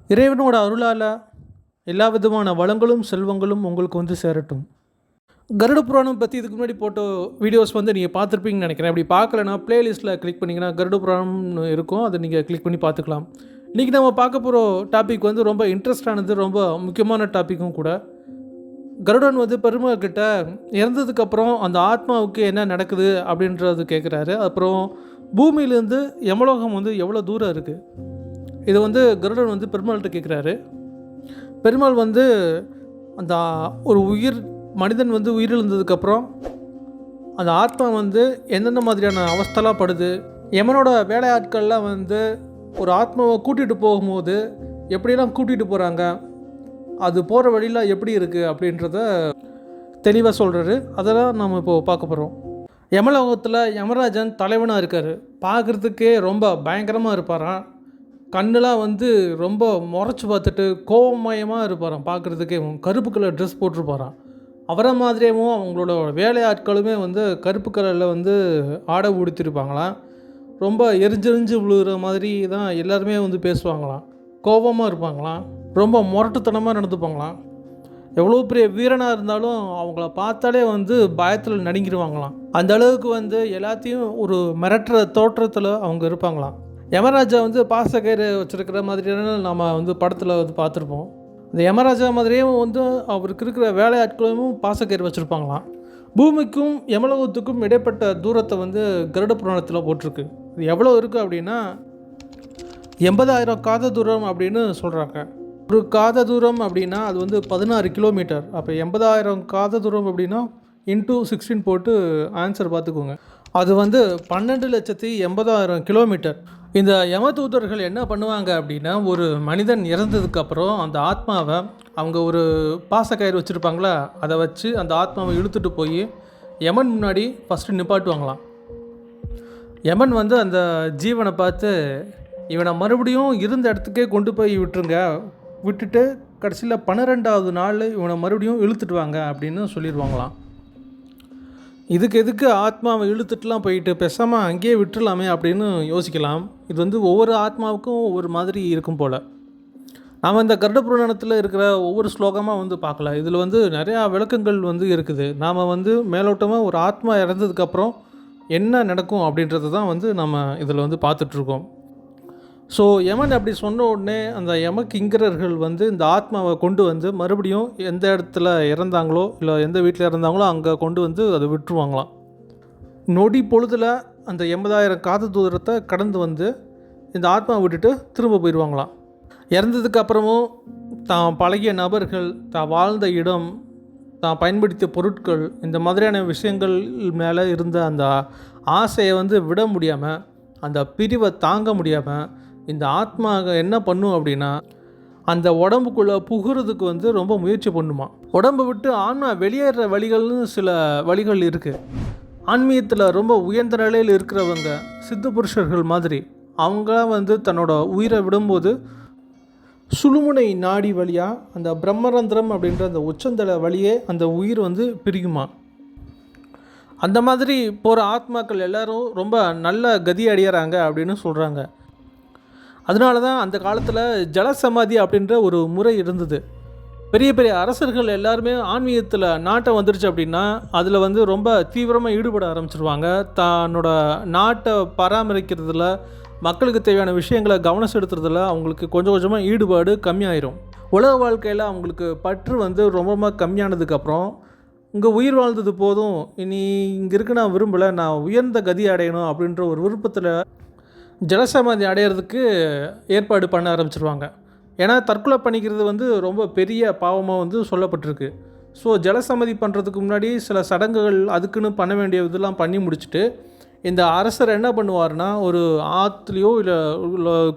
இறைவனோட அருளால் எல்லா விதமான வளங்களும் செல்வங்களும் உங்களுக்கு வந்து சேரட்டும். கருட புராணம் பற்றி இதுக்கு முன்னாடி போட்ட வீடியோஸ் வந்து நீங்கள் பார்த்துருப்பீங்கன்னு நினைக்கிறேன். அப்படி பார்க்கலன்னா ப்ளேலிஸ்ட்டில் கிளிக் பண்ணிங்கன்னா கருட புராணம்னு இருக்கும், அதை நீங்கள் கிளிக் பண்ணி பார்த்துக்கலாம். இன்றைக்கி நம்ம பார்க்க போகிற டாபிக் வந்து ரொம்ப இன்ட்ரெஸ்டானது, ரொம்ப முக்கியமான டாப்பிக்கும் கூட. கருடன் வந்து பெருமாள் கிட்ட இறந்ததுக்கப்புறம் அந்த ஆத்மாவுக்கு என்ன நடக்குது அப்படின்றது கேட்குறாரு. அப்புறம் பூமியிலேருந்து யமலோகம் வந்து எவ்வளோ தூரம் இருக்குது, இது வந்து கருடன் வந்து பெருமாள்கிட்ட கேட்குறாரு. பெருமாள் வந்து அந்த ஒரு மனிதன் வந்து உயிரிழந்ததுக்கப்புறம் அந்த ஆத்மா வந்து எந்தெந்த மாதிரியான அவஸ்தெல்லாம் படுது, யமனோட வேலையாட்கள்லாம் வந்து ஒரு ஆத்மாவை கூட்டிகிட்டு போகும்போது எப்படிலாம் கூட்டிகிட்டு போகிறாங்க, அது போகிற வழியில் எப்படி இருக்குது அப்படின்றத தெளிவாக சொல்கிறாரு. அதெல்லாம் நம்ம இப்போது பார்க்க போகிறோம். யமலோகத்தில் யமராஜன் தலைவனாக இருக்கார். பார்க்குறதுக்கே ரொம்ப பயங்கரமாக இருப்பாராம். கண்ணெலாம் வந்து ரொம்ப முறைச்சி பார்த்துட்டு கோபமயமாக இருப்பாராம். பார்க்குறதுக்கே கருப்பு கலர் ட்ரெஸ் போட்டிருப்பாராம். அவரை மாதிரியேவும் அவங்களோட வேலையாட்களுமே வந்து கருப்பு கலரில் வந்து ஆடை உடுத்திருப்பாங்களாம். ரொம்ப எரிஞ்செரிஞ்சு விழுகிற மாதிரி தான் எல்லாருமே வந்து பேசுவாங்களாம். கோபமாக இருப்பாங்களாம். ரொம்ப முரட்டுத்தனமாக நடந்துப்பாங்களாம். எவ்வளோ பெரிய வீரனாக இருந்தாலும் அவங்கள பார்த்தாலே வந்து பயத்தில் நடுங்கிடுவாங்களாம். அந்த அளவுக்கு வந்து எல்லாத்தையும் ஒரு மிரட்டுற தோற்றத்தில் அவங்க இருப்பாங்களாம். யமராஜா வந்து பாசக்கயிறு வச்சுருக்கிற மாதிரியான நம்ம வந்து படத்தில் வந்து பார்த்துருப்போம். இந்த யமராஜா மாதிரியும் வந்து அவருக்கு இருக்கிற வேலையாட்களும் பாசக்கயிறு வச்சுருப்பாங்களாம். பூமிக்கும் யமலோகத்துக்கும் இடைப்பட்ட தூரத்தை வந்து கருட புராணத்தில் போட்டிருக்கு. இது எவ்வளோ இருக்குது அப்படின்னா 80,000 காத தூரம் அப்படின்னு சொல்கிறாங்க. ஒரு காத தூரம் அப்படின்னா அது வந்து 16 கிலோமீட்டர். அப்போ 80,000 காத தூரம் அப்படின்னா இன்ட்டு 16 போட்டு ஆன்சர் பார்த்துக்கோங்க. அது வந்து 12,80,000 கிலோமீட்டர். இந்த யமதூதர்கள் என்ன பண்ணுவாங்க அப்படின்னா, ஒரு மனிதன் இறந்ததுக்கப்புறம் அந்த ஆத்மாவை அவங்க ஒரு பாசக்கயிறு வச்சுருப்பாங்களா, அதை வச்சு அந்த ஆத்மாவை இழுத்துட்டு போய் யமன் முன்னாடி ஃபஸ்ட்டு நிப்பாட்டுவாங்களாம். யமன் வந்து அந்த ஜீவனை பார்த்து, இவனை மறுபடியும் இருந்த இடத்துக்கே கொண்டு போய் விட்டுட்டு கடைசியில் 12வது நாள் இவனை மறுபடியும் இழுத்துட்டு வாங்க அப்படின்னு சொல்லிடுவாங்களாம். எதுக்கு ஆத்மாவை இழுத்துட்டுலாம் போயிட்டு பேசாமல் அங்கேயே விட்டுடலாமே அப்படின்னு யோசிக்கலாம். இது வந்து ஒவ்வொரு ஆத்மாவுக்கும் ஒவ்வொரு மாதிரி இருக்கும் போல். நாம் இந்த கருட புராணத்தில் இருக்கிற ஒவ்வொரு ஸ்லோகமாக வந்து பார்க்கலாம். இதில் வந்து நிறையா விளக்கங்கள் வந்து இருக்குது. நாம் வந்து மேலோட்டமாக ஒரு ஆத்மா இறந்ததுக்கப்புறம் என்ன நடக்கும் அப்படின்றது தான் வந்து நம்ம இதில் வந்து பார்த்துட்ருக்கோம். ஸோ யமன் அப்படி சொன்ன உடனே அந்த யமகிங்கரர்கள் வந்து இந்த ஆத்மாவை கொண்டு வந்து மறுபடியும் எந்த இடத்துல இறந்தாங்களோ இல்லை எந்த வீட்டில் இறந்தாங்களோ அங்கே கொண்டு வந்து அதை விட்டுருவாங்களாம். நொடி பொழுதில் அந்த 80,000 காத தூரத்தை கடந்து வந்து இந்த ஆத்மாவை விட்டுட்டு திரும்ப போயிடுவாங்களாம். இறந்ததுக்கு அப்புறமும் தான் பழகிய நபர்கள், தான் வாழ்ந்த இடம், தான் பயன்படுத்திய பொருட்கள், இந்த மாதிரியான விஷயங்கள் மேலே இருந்த அந்த ஆசையை வந்து விட முடியாமல், அந்த பிரிவை தாங்க முடியாமல் இந்த ஆத்மா என்ன பண்ணும் அப்படின்னா, அந்த உடம்புக்குள்ளே புகுறதுக்கு வந்து ரொம்ப முயற்சி பண்ணுமா. உடம்பை விட்டு ஆன்மா வெளியேற வழிகள்னு சில வழிகள் இருக்குது. ஆன்மீகத்தில் ரொம்ப உயர்ந்த நிலையில் இருக்கிறவங்க, சித்த புருஷர்கள் மாதிரி அவங்களாம் வந்து தன்னோட உயிரை விடும்போது சுழுமுனை நாடி வழியாக அந்த பிரம்மரந்திரம் அப்படின்ற அந்த உச்சந்தலை வழியே அந்த உயிர் வந்து பிரிக்குமா. அந்த மாதிரி போகிற ஆத்மாக்கள் எல்லோரும் ரொம்ப நல்ல கதி அடையிறாங்க அப்படின்னு சொல்கிறாங்க. அதனால தான் அந்த காலத்தில் ஜலசமாதி அப்படின்ற ஒரு முறை இருந்தது. பெரிய பெரிய அரசர்கள் எல்லாருமே ஆன்மீகத்தில் நாட்டம் வந்துருச்சு அப்படின்னா அதில் வந்து ரொம்ப தீவிரமாக ஈடுபட ஆரம்பிச்சிருவாங்க. தன்னோட நாட்டை பராமரிக்கிறதுல, மக்களுக்கு தேவையான விஷயங்களை கவனம் செலுத்துறதுல அவங்களுக்கு கொஞ்சம் கொஞ்சமாக ஈடுபாடு கம்மியாயிரும். உலக வாழ்க்கையில் அவங்களுக்கு பற்று வந்து ரொம்ப கம்மியானதுக்கப்புறம், இங்கே உயிர் வாழ்ந்தது போதும், இனி இங்கே இருக்க நான் விரும்பலை, நான் உயர்ந்த கதி அடையணும் அப்படின்ற ஒரு விருப்பத்தில் ஜலசமாதி அடையிறதுக்கு ஏற்பாடு பண்ண ஆரம்பிச்சிருவாங்க. ஏன்னா தற்கொலை பண்ணிக்கிறது வந்து ரொம்ப பெரிய பாவமாக வந்து சொல்லப்பட்டிருக்கு. ஸோ ஜலசமாதி பண்ணுறதுக்கு முன்னாடி சில சடங்குகள் அதுக்குன்னு பண்ண வேண்டிய இதெல்லாம் பண்ணி முடிச்சுட்டு இந்த அரசர் என்ன பண்ணுவார்னா, ஆற்றுலையோ இல்லை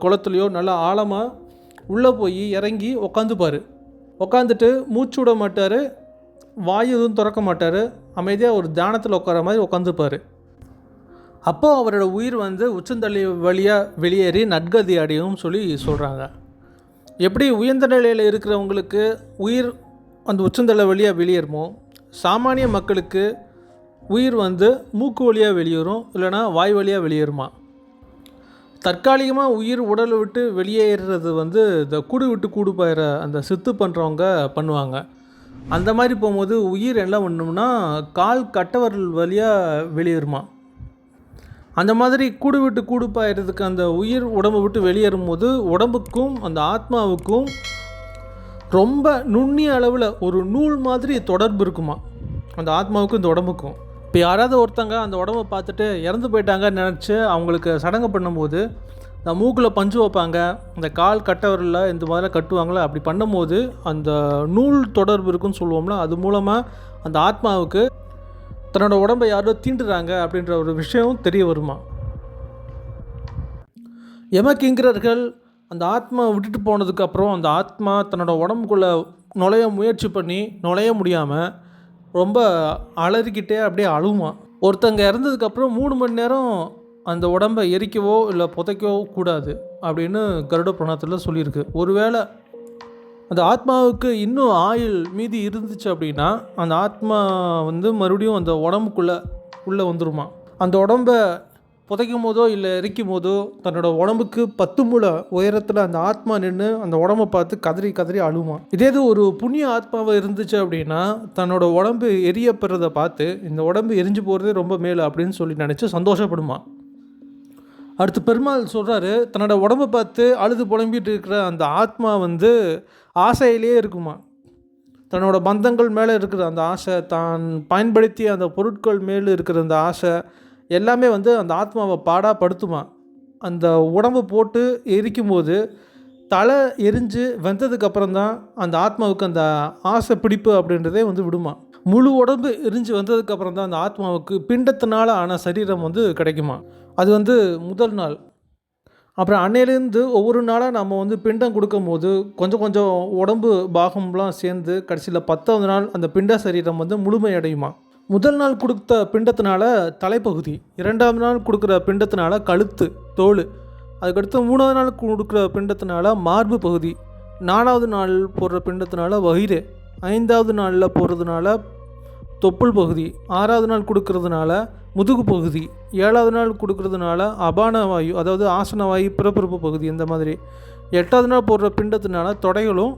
குளத்துலையோ நல்லா ஆழமாக உள்ளே போய் இறங்கி உக்காந்துட்டு மூச்சு விட மாட்டார், வாயு எதுவும் திறக்க மாட்டார், அமைதியாக ஒரு தியானத்தில் உட்கார மாதிரி உட்காந்துப்பார். அப்போது அவரோட உயிர் வந்து உச்சந்தலை வழியாக வெளியேறி நற்கதி அடையும் சொல்லி சொல்கிறாங்க. எப்படி உயர்ந்த நிலையில் இருக்கிறவங்களுக்கு உயிர் அந்த உச்சந்தலை வழியாக வெளியேறுமோ, சாமானிய மக்களுக்கு உயிர் வந்து மூக்கு வழியாக வெளியேறும், இல்லைனா வாய் வழியாக வெளியேறுமா. தற்காலிகமாக உயிர் உடலை விட்டு வெளியேறது வந்து இந்த கூடு விட்டு கூடு போயிற அந்த சித்து பண்ணுறவங்க பண்ணுவாங்க. அந்த மாதிரி போகும்போது உயிர் என்ன பண்ணணும்னா கால் கட்டவரல் வழியாக வெளியேறுமா. அந்த மாதிரி கூடு விட்டு கூடு பாயறதுக்கு அந்த உயிர் உடம்பை விட்டு வெளியேறும் போது உடம்புக்கும் அந்த ஆத்மாவுக்கும் ரொம்ப நுண்ணிய அளவில் ஒரு நூல் மாதிரி தொடர்பு இருக்குமா, அந்த ஆத்மாவுக்கும் இந்த உடம்புக்கும். இப்போ யாராவது ஒருத்தங்க அந்த உடம்பை பார்த்துட்டு இறந்து போயிட்டாங்கன்னு நினச்சி அவங்களுக்கு சடங்கு பண்ணும்போது இந்த மூக்கில் பஞ்சு வைப்பாங்க, இந்த கால் கட்டவரில் இந்த மாதிரிலாம் கட்டுவாங்களே, அப்படி பண்ணும்போது அந்த நூல் தொடர்பு இருக்குன்னு சொல்லுவோம்ல, அது மூலமாக அந்த ஆத்மாவுக்கு தன்னோட உடம்பை யாரோ தீண்டுறாங்க அப்படின்ற ஒரு விஷயம் தெரிய வருமா. யமகிங்கரர்கள் அந்த ஆத்மா விட்டுட்டு போனதுக்கப்புறம் அந்த ஆத்மா தன்னோட உடம்புக்குள்ளே நுழைய முயற்சி பண்ணி நுழைய முடியாமல் ரொம்ப அலறிக்கிட்டே அப்படியே அழுவுமா. ஒருத்தங்க இறந்ததுக்கப்புறம் 3 மணி நேரம் அந்த உடம்பை எரிக்கவோ இல்லை புதைக்கவோ கூடாது அப்படின்னு கருட புராணத்தில் சொல்லியிருக்கு. ஒருவேளை அந்த ஆத்மாவுக்கு இன்னும் ஆயுள் மீதி இருந்துச்சு அப்படின்னா அந்த ஆத்மா வந்து மறுபடியும் அந்த உள்ளே வந்துருமா. அந்த உடம்பை புதைக்கும் போதோ இல்லை எரிக்கும் போதோ தன்னோட உடம்புக்கு 10 முழ உயரத்தில் அந்த ஆத்மா நின்று அந்த உடம்பை பார்த்து கதறி கதறி அழுமா. இதே ஒரு புண்ணிய ஆத்மாவை இருந்துச்சு அப்படின்னா தன்னோட உடம்பு எரியப்படுறதை பார்த்து இந்த உடம்பு எரிஞ்சு போகிறதே ரொம்ப மேலே அப்படின்னு சொல்லி நினச்சி சந்தோஷப்படுமா. அடுத்து பெருமாள் சொல்கிறாரு, தன்னோட உடம்பை பார்த்து அழுது புலம்பிட்டு இருக்கிற அந்த ஆத்மா வந்து ஆசையிலே இருக்குமா. தன்னோட பந்தங்கள் மேலே இருக்கிற அந்த ஆசை, தான் பயன்படுத்திய அந்த பொருட்கள் மேலே இருக்கிற அந்த ஆசை எல்லாமே வந்து அந்த ஆத்மாவை பாடாப்படுத்துமா. அந்த உடம்பை போட்டு எரிக்கும்போது தலை எரிஞ்சு வெந்ததுக்கப்புறம் தான் அந்த ஆத்மாவுக்கு அந்த ஆசை பிடிப்பு அப்படின்றதே வந்து விடுமா. முழு உடம்பு எரிஞ்சு வந்ததுக்கப்புறம் தான் அந்த ஆத்மாவுக்கு பிண்டத்தினால் ஆன சரீரம் வந்து கிடைக்குமா. அது வந்து முதல் நாள். அப்புறம் அன்னையிலேருந்து ஒவ்வொரு நாளாக நம்ம வந்து பிண்டம் கொடுக்கும் போது கொஞ்சம் கொஞ்சம் உடம்பு பாகம்லாம் சேர்ந்து கடைசியில் 10வது நாள் அந்த பிண்ட சரீரம் வந்து முழுமையடையுமா. முதல் நாள் கொடுத்த பிண்டத்தினால தலைப்பகுதி, 2வது நாள் கொடுக்குற பிண்டத்தினால கழுத்து தோல், அதுக்கடுத்து 3வது நாள் கொடுக்குற பிண்டத்தினால மார்பு பகுதி, 4வது நாள் போடுற பிண்டத்தினால வயிறு, 5வது நாளில் போடுறதுனால தொப்புள் பகுதி, 6வது நாள் கொடுக்கறதுனால முதுகு பகுதி, 7வது நாள் கொடுக்கறதுனால அபான வாயு அதாவது ஆசன வாயு பிறப்பிறப்பு பகுதி, இந்த மாதிரி 8வது நாள் போடுற பிண்டத்தினால தொடைகளும்,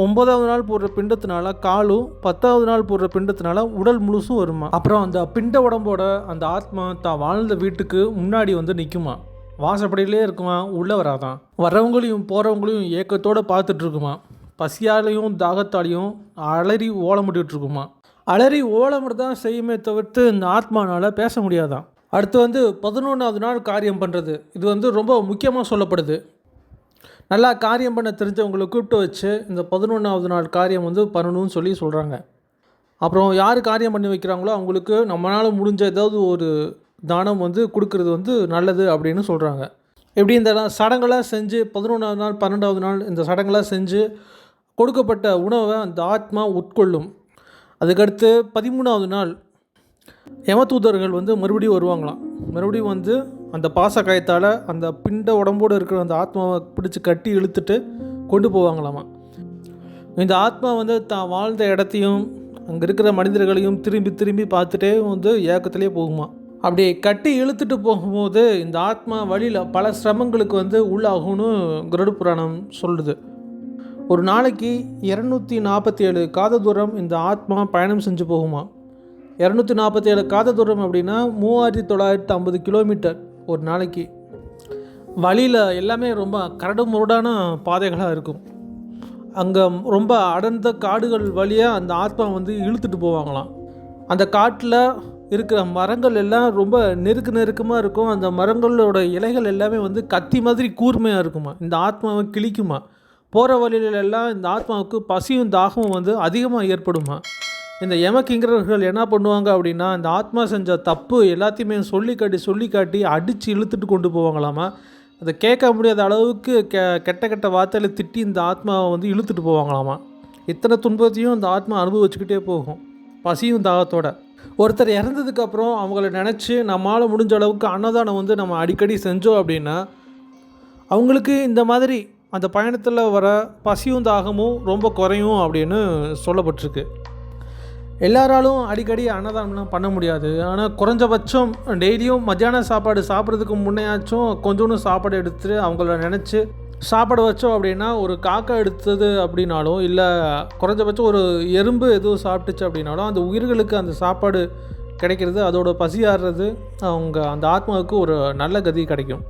9வது நாள் போடுற பிண்டத்தினால காலும், 10வது நாள் போடுற பிண்டத்தினால உடல் முழுசும் வருமா. அப்புறம் அந்த பிண்ட உடம்போட அந்த ஆத்மா தான் வாழ்ந்த வீட்டுக்கு முன்னாடி வந்து நிற்குமா. வாசப்படியிலே இருக்குமா, உள்ளே வராதான். வரவங்களையும் போகிறவங்களையும் ஏக்கத்தோடு பார்த்துட்ருக்குமா. பசியாலையும் தாகத்தாலையும் அலறி ஓலமிட்டுருக்குமா. அலறி ஓலமிட்டு தான் செய்யுமே தவிர்த்து இந்த ஆத்மானால் பேச முடியாதான். அடுத்து வந்து 11வது நாள் காரியம் பண்ணுறது, இது வந்து ரொம்ப முக்கியமாக சொல்லப்படுது. நல்லா காரியம் பண்ண தெரிஞ்சவங்களை கூப்பிட்டு வச்சு இந்த 11வது நாள் காரியம் வந்து பண்ணணும்னு சொல்லி சொல்கிறாங்க. அப்புறம் யார் காரியம் பண்ணி வைக்கிறாங்களோ அவங்களுக்கு நம்மளால் முடிஞ்ச ஏதாவது ஒரு தானம் வந்து கொடுக்கறது வந்து நல்லது அப்படின்னு சொல்கிறாங்க. இப்படி இந்த சடங்கெல்லாம் செஞ்சு 11வது நாள் 12வது நாள் இந்த சடங்கெல்லாம் செஞ்சு கொடுக்கப்பட்ட உணவை அந்த ஆத்மா உட்கொள்ளும். அதுக்கடுத்து 13வது நாள் யமதூதர்கள் வந்து மறுபடியும் வருவாங்களாம். மறுபடியும் வந்து அந்த பாசக்காயத்தால் அந்த பிண்ட உடம்போடு இருக்கிற அந்த ஆத்மாவை பிடிச்சி கட்டி இழுத்துட்டு கொண்டு போவாங்களாமா. இந்த ஆத்மா வந்து தான் வாழ்ந்த இடத்தையும் அங்கே இருக்கிற மனிதர்களையும் திரும்பி திரும்பி பார்த்துட்டே வந்து ஏக்கத்திலே போகுமா. அப்படி கட்டி இழுத்துட்டு போகும்போது இந்த ஆத்மா வழியில் பல சிரமங்களுக்கு வந்து உள்ளாகும்னு கருட புராணம் சொல்லுது. ஒரு நாளைக்கு 247 காத தூரம் இந்த ஆத்மா பயணம் செஞ்சு போகுமா. 247 காத தூரம் அப்படின்னா 3950 கிலோமீட்டர் ஒரு நாளைக்கு. வழியில் எல்லாமே ரொம்ப கரடு முரடான பாதைகளாக இருக்கும். அங்கே ரொம்ப அடர்ந்த காடுகள் வழியாக அந்த ஆத்மா வந்து இழுத்துட்டு போவாங்களாம். அந்த காட்டில் இருக்கிற மரங்கள் எல்லாம் ரொம்ப நெருக்கமாக இருக்கும். அந்த மரங்களோட இலைகள் எல்லாமே வந்து கத்தி மாதிரி கூர்மையாக இருக்குமா. இந்த ஆத்மாவை கிழிக்குமா. போகிற வழியிலெல்லாம் இந்த ஆத்மாவுக்கு பசியும் தாகமும் வந்து அதிகமாக ஏற்படுமா. இந்த யமகிங்கரர்கள் என்ன பண்ணுவாங்க அப்படின்னா இந்த ஆத்மா செஞ்ச தப்பு எல்லாத்தையுமே சொல்லி காட்டி அடித்து இழுத்துட்டு கொண்டு போவாங்களாமா. அதை கேட்க முடியாத அளவுக்கு கெட்ட கெட்ட வார்த்தையில் திட்டி இந்த ஆத்மாவை வந்து இழுத்துட்டு போவாங்களாமா. இத்தனை துன்பத்தையும் இந்த ஆத்மா அனுபவிச்சுக்கிட்டே போகும் பசியும் தாகத்தோட. ஒருத்தர் இறந்ததுக்கப்புறம் அவங்கள நினச்சி நம்மளால் முடிஞ்ச அளவுக்கு அன்னதானம் வந்து நம்ம அடிக்கடி செஞ்சோம் அப்படின்னா அவங்களுக்கு இந்த மாதிரி அந்த பயணத்தில் வர பசியும் தாகமும் ரொம்ப குறையும் அப்படின்னு சொல்லப்பட்டிருக்கு. எல்லாராலும் அடிக்கடி அன்னதானம்லாம் பண்ண முடியாது. ஆனால் குறைஞ்சபட்சம் டெய்லியும் மத்தியான சாப்பாடு சாப்பிட்றதுக்கு முன்னையாச்சும் கொஞ்சோண்டு சாப்பாடு எடுத்துட்டு அவங்கள நினச்சி சாப்பாடு வச்சோம் அப்படின்னா, ஒரு காக்கா எடுத்தது அப்படின்னாலும், இல்லை குறைஞ்சபட்சம் ஒரு எறும்பு எதுவும் சாப்பிட்டுச்சு அப்படின்னாலும், அந்த உயிர்களுக்கு அந்த சாப்பாடு கிடைக்கிறது, அதோட பசி ஆறுறது, அவங்க அந்த ஆத்மாவுக்கு ஒரு நல்ல கதி கிடைக்கும்.